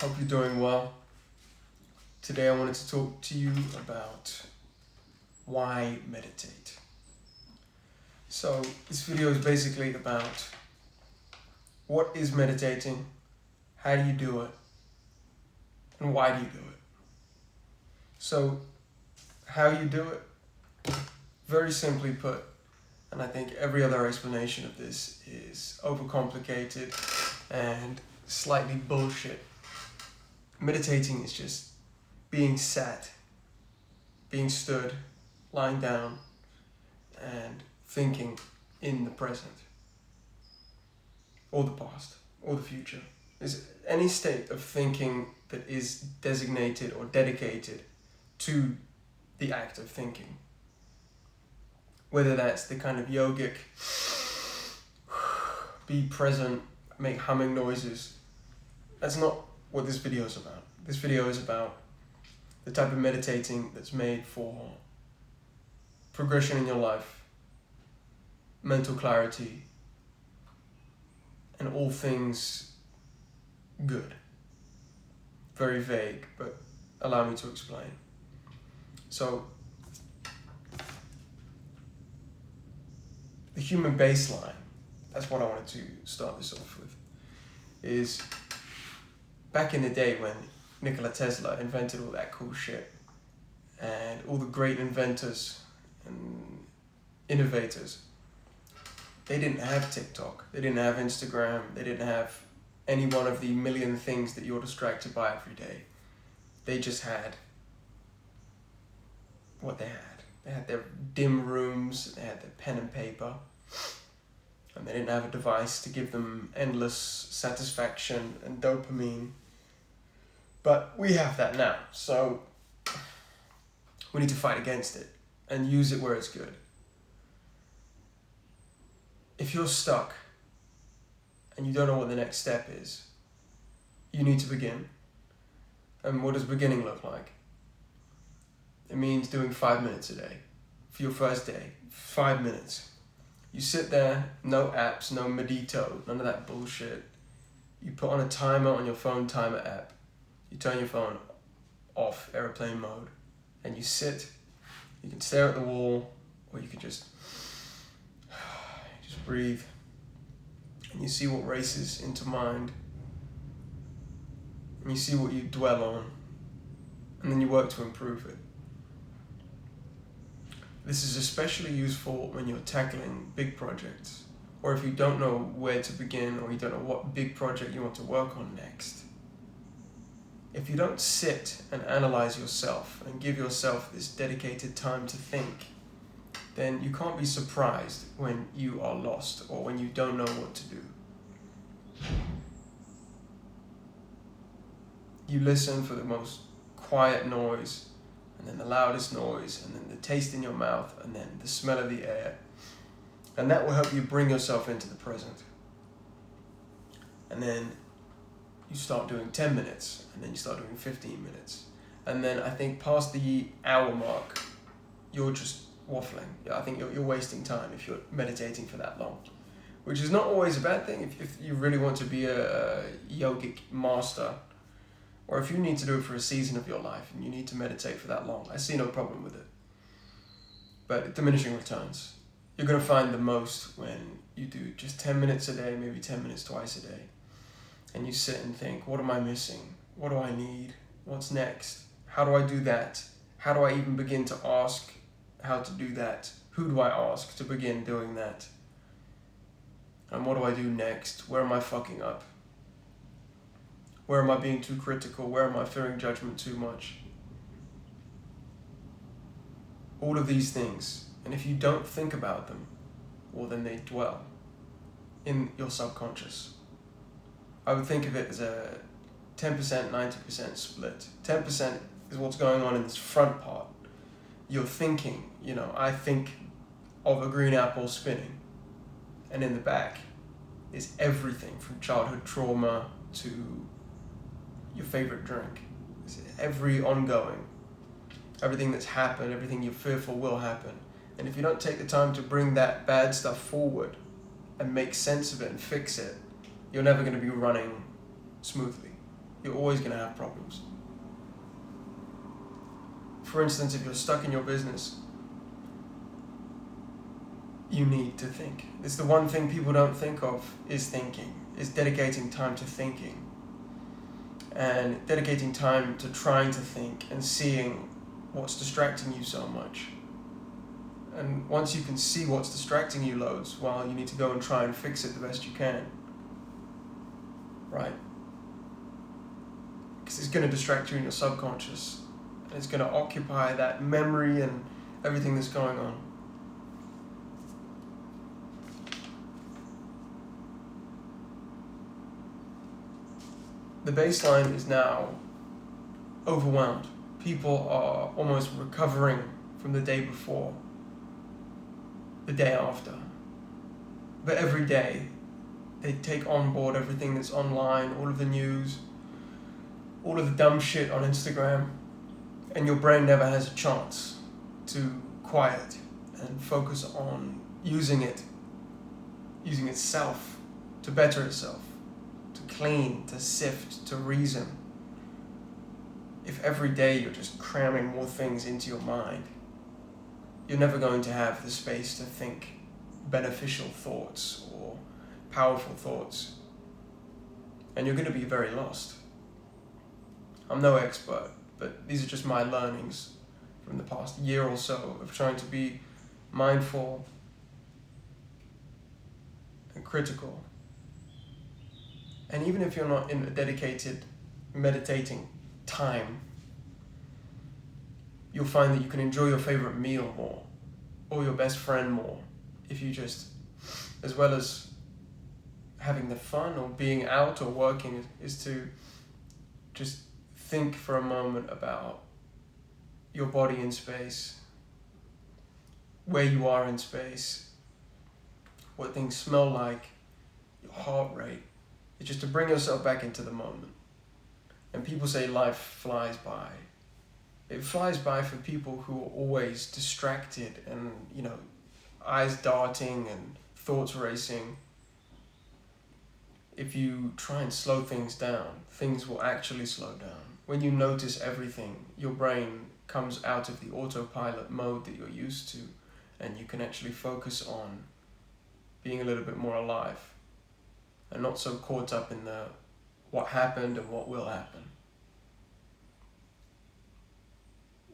Hope you're doing well. Today I wanted to talk to you about why meditate. So this video is basically about what is meditating, how do you do it, and why do you do it. So how you do it, very simply put, and I think every other explanation of this is overcomplicated and slightly bullshit. Meditating is just being sat, being stood, lying down, and thinking in the present, or the past, or the future. Is any state of thinking that is designated or dedicated to the act of thinking. Whether that's the kind of yogic, be present, make humming noises. That's not what this video is about. This video is about the type of meditating that's made for progression in your life, mental clarity, and all things good. Very vague, but allow me to explain. So, the human baseline, that's what I wanted to start this off with, is back in the day when Nikola Tesla invented all that cool shit, and all the great inventors and innovators, they didn't have TikTok, they didn't have Instagram, they didn't have any one of the million things that you're distracted by every day. They just had what they had. They had their dim rooms, they had their pen and paper, and they didn't have a device to give them endless satisfaction and dopamine. But we have that now, so we need to fight against it and use it where it's good. If you're stuck and you don't know what the next step is, you need to begin. And what does beginning look like? It means doing 5 minutes a day. For your first day, 5 minutes. You sit there, no apps, no Medito, none of that bullshit. You put on a timer on your phone timer app. You turn your phone off, airplane mode, and you sit. You can stare at the wall, or you can just breathe. And you see what races into mind. And you see what you dwell on. And then you work to improve it. This is especially useful when you're tackling big projects, or if you don't know where to begin, or you don't know what big project you want to work on next. If you don't sit and analyze yourself and give yourself this dedicated time to think, then you can't be surprised when you are lost or when you don't know what to do. You listen for the most quiet noise, and then the loudest noise, and then the taste in your mouth, and then the smell of the air. And that will help you bring yourself into the present. And then you start doing 10 minutes, and then you start doing 15 minutes. And then I think past the hour mark, you're just waffling. I think you're wasting time if you're meditating for that long. Which is not always a bad thing if you really want to be a yogic master, or if you need to do it for a season of your life and you need to meditate for that long. I see no problem with it. But diminishing returns. You're going to find the most when you do just 10 minutes a day, maybe 10 minutes twice a day. And you sit and think, what am I missing? What do I need? What's next? How do I do that? How do I even begin to ask how to do that? Who do I ask to begin doing that? And what do I do next? Where am I fucking up? Where am I being too critical? Where am I fearing judgment too much? All of these things. And if you don't think about them, well, then they dwell in your subconscious. I would think of it as a 10%, 90% split. 10% is what's going on in this front part. You're thinking, I think of a green apple spinning. And in the back is everything from childhood trauma to your favorite drink. It's every ongoing, everything that's happened, everything you're fearful will happen. And if you don't take the time to bring that bad stuff forward and make sense of it and fix it, you're never going to be running smoothly. you're always going to have problems. For instance, if you're stuck in your business, you need to think. It's the one thing people don't think of, is thinking, is dedicating time to thinking. And dedicating time to trying to think and seeing what's distracting you so much. And once you can see what's distracting you loads, well, you need to go and try and fix it the best you can. Right? Because it's going to distract you in your subconscious. And it's going to occupy that memory and everything that's going on. The baseline is now overwhelmed. People are almost recovering from the day before, the day after. But every day, they take on board everything that's online, all of the news, all of the dumb shit on Instagram, and your brain never has a chance to quiet and focus on using itself to better itself, to clean, to sift, to reason. If every day you're just cramming more things into your mind, you're never going to have the space to think beneficial thoughts or powerful thoughts. And you're going to be very lost. I'm no expert, but these are just my learnings from the past year or so of trying to be mindful and critical. And even if you're not in a dedicated meditating time, you'll find that you can enjoy your favorite meal more, or your best friend more, if you just, as well as having the fun or being out or working, is to just think for a moment about your body in space, where you are in space, what things smell like, your heart rate. It's just to bring yourself back into the moment. And people say life flies by. It flies by for people who are always distracted and, eyes darting and thoughts racing. If you try and slow things down, things will actually slow down. When you notice everything, your brain comes out of the autopilot mode that you're used to, and you can actually focus on being a little bit more alive and not so caught up in the what happened and what will happen.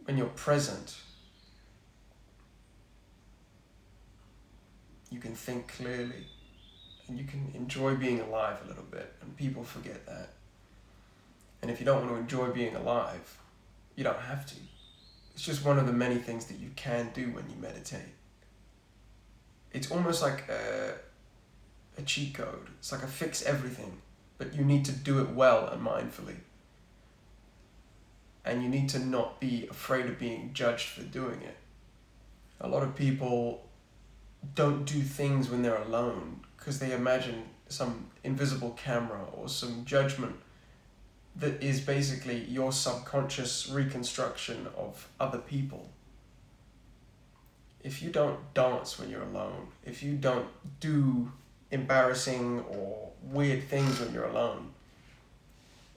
When you're present, you can think clearly and you can enjoy being alive a little bit, and people forget that. And if you don't want to enjoy being alive, you don't have to. It's just one of the many things that you can do when you meditate. It's almost like a cheat code. It's like a fix everything, but you need to do it well and mindfully. And you need to not be afraid of being judged for doing it. A lot of people don't do things when they're alone because they imagine some invisible camera or some judgment that is basically your subconscious reconstruction of other people. If you don't dance when you're alone, if you don't do embarrassing or weird things when you're alone,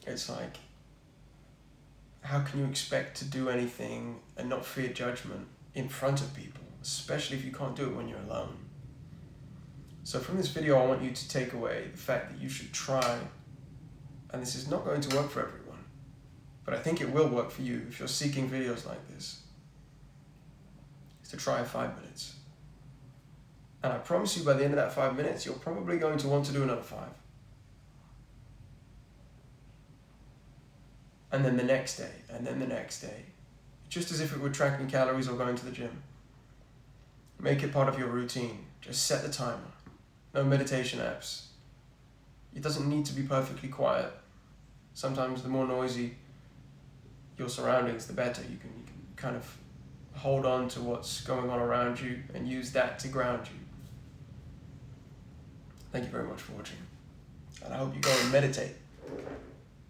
it's like, how can you expect to do anything and not fear judgment in front of people, especially if you can't do it when you're alone? So from this video, I want you to take away the fact that you should try, and this is not going to work for everyone, but I think it will work for you if you're seeking videos like this, is to try 5 minutes. And I promise you by the end of that 5 minutes, you're probably going to want to do another 5. And then the next day, and then the next day. Just as if it were tracking calories or going to the gym. Make it part of your routine. Just set the timer. No meditation apps. It doesn't need to be perfectly quiet. Sometimes the more noisy your surroundings, the better. You can kind of hold on to what's going on around you and use that to ground you. Thank you very much for watching. And I hope you go and meditate.